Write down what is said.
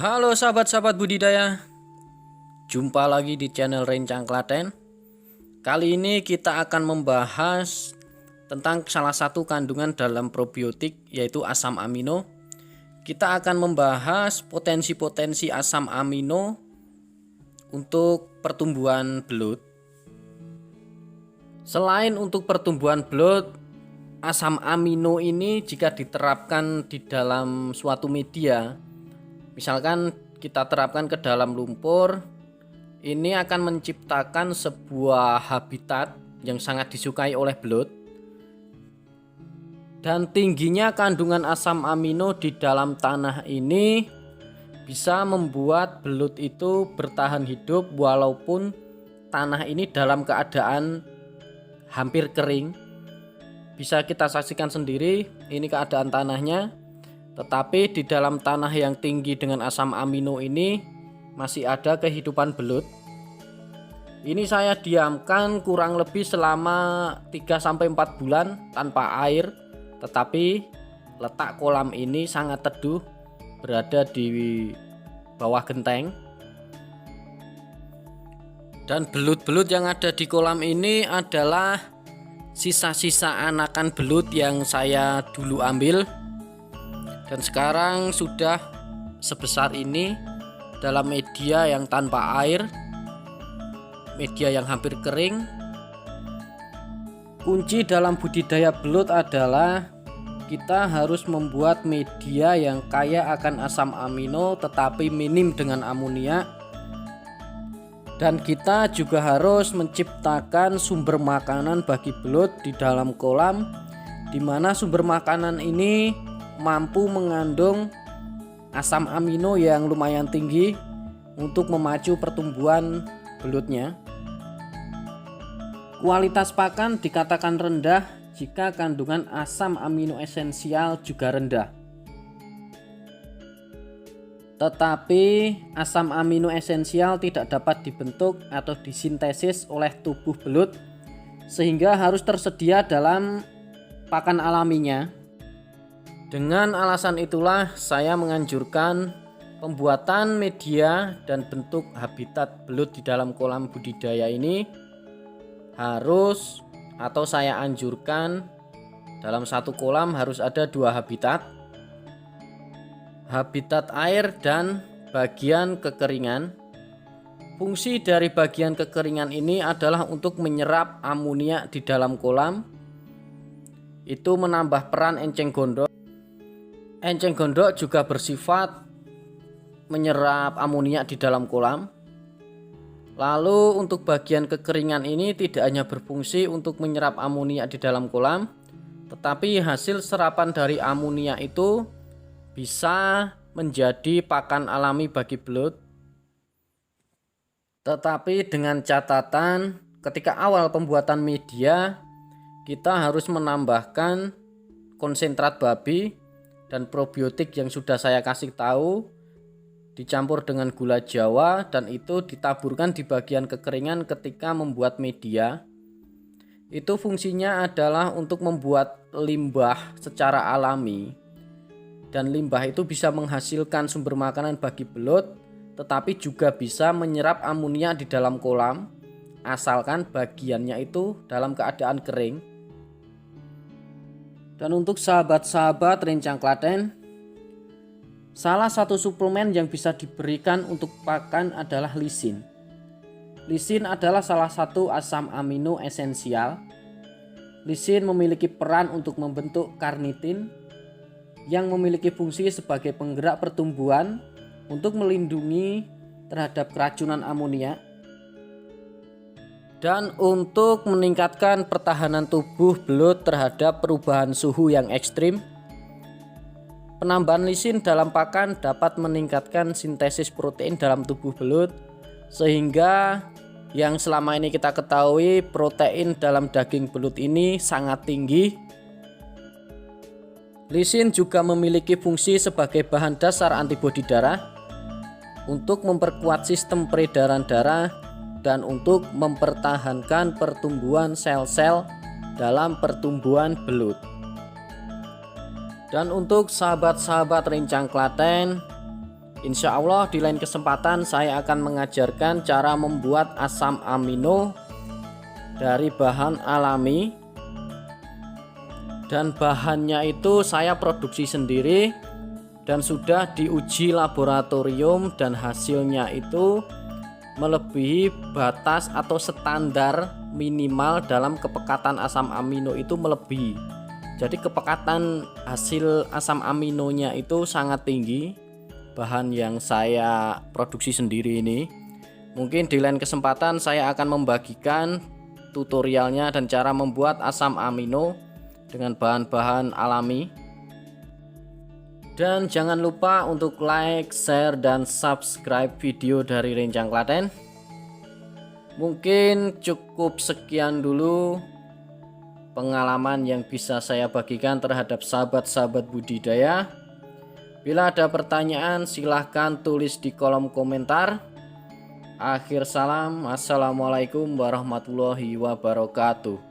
Halo sahabat-sahabat budidaya, jumpa lagi di channel Rencang Klaten. Kali ini kita akan membahas tentang salah satu kandungan dalam probiotik, yaitu asam amino. Kita akan membahas potensi-potensi asam amino untuk pertumbuhan belut. Selain untuk pertumbuhan belut, asam amino ini jika diterapkan di dalam suatu media, misalkan kita terapkan ke dalam lumpur, ini akan menciptakan sebuah habitat yang sangat disukai oleh belut. Dan tingginya kandungan asam amino di dalam tanah ini bisa membuat belut itu bertahan hidup walaupun tanah ini dalam keadaan hampir kering. Bisa kita saksikan sendiri, ini keadaan tanahnya. Tetapi di dalam tanah yang tinggi dengan asam amino ini masih ada kehidupan belut. Ini saya diamkan kurang lebih selama 3-4 bulan tanpa air, tetapi letak kolam ini sangat teduh, berada di bawah genteng. Dan belut-belut yang ada di kolam ini adalah sisa-sisa anakan belut yang saya dulu ambil. Dan sekarang sudah sebesar ini dalam media yang tanpa air, media yang hampir kering. Kunci dalam budidaya belut adalah kita harus membuat media yang kaya akan asam amino tetapi minim dengan amonia. Dan kita juga harus menciptakan sumber makanan bagi belut di dalam kolam, di mana sumber makanan ini mampu mengandung asam amino yang lumayan tinggi untuk memacu pertumbuhan belutnya. Kualitas pakan dikatakan rendah jika kandungan asam amino esensial juga rendah. Tetapi asam amino esensial tidak dapat dibentuk atau disintesis oleh tubuh belut, sehingga harus tersedia dalam pakan alaminya. Dengan alasan itulah saya menganjurkan pembuatan media dan bentuk habitat belut di dalam kolam budidaya ini harus, atau saya anjurkan, dalam satu kolam harus ada 2 habitat. Habitat air dan bagian kekeringan. Fungsi dari bagian kekeringan ini adalah untuk menyerap amonia di dalam kolam. Itu menambah peran enceng gondok. Enceng gondok juga bersifat menyerap amonia di dalam kolam. Lalu untuk bagian kekeringan ini tidak hanya berfungsi untuk menyerap amonia di dalam kolam, tetapi hasil serapan dari amonia itu bisa menjadi pakan alami bagi belut. Tetapi dengan catatan, ketika awal pembuatan media, kita harus menambahkan konsentrat babi dan probiotik yang sudah saya kasih tahu, dicampur dengan gula jawa, dan itu ditaburkan di bagian kekeringan ketika membuat media. Itu fungsinya adalah untuk membuat limbah secara alami, dan limbah itu bisa menghasilkan sumber makanan bagi belut, tetapi juga bisa menyerap amonia di dalam kolam, asalkan bagiannya itu dalam keadaan kering. Dan untuk sahabat-sahabat Rencang Klaten, salah satu suplemen yang bisa diberikan untuk pakan adalah lisin. Lisin adalah salah satu asam amino esensial. Lisin memiliki peran untuk membentuk karnitin yang memiliki fungsi sebagai penggerak pertumbuhan untuk melindungi terhadap keracunan amonia dan untuk meningkatkan pertahanan tubuh belut terhadap perubahan suhu yang ekstrim. Penambahan lisin dalam pakan dapat meningkatkan sintesis protein dalam tubuh belut, sehingga yang selama ini kita ketahui protein dalam daging belut ini sangat tinggi. Lisin juga memiliki fungsi sebagai bahan dasar antibodi darah untuk memperkuat sistem peredaran darah dan untuk mempertahankan pertumbuhan sel-sel dalam pertumbuhan belut. Dan untuk sahabat-sahabat Rencang Klaten, Insya Allah di lain kesempatan saya akan mengajarkan cara membuat asam amino dari bahan alami, dan bahannya itu saya produksi sendiri dan sudah diuji laboratorium, dan hasilnya itu melebihi batas atau standar minimal dalam kepekatan asam amino itu melebihi. Jadi kepekatan hasil asam aminonya itu sangat tinggi, bahan yang saya produksi sendiri ini. Mungkin di lain kesempatan saya akan membagikan tutorialnya dan cara membuat asam amino dengan bahan-bahan alami. Dan jangan lupa untuk like, share, dan subscribe video dari Rencang Klaten. Mungkin cukup sekian dulu pengalaman yang bisa saya bagikan terhadap sahabat-sahabat budidaya. Bila ada pertanyaan silahkan tulis di kolom komentar. Akhir salam, assalamualaikum warahmatullahi wabarakatuh.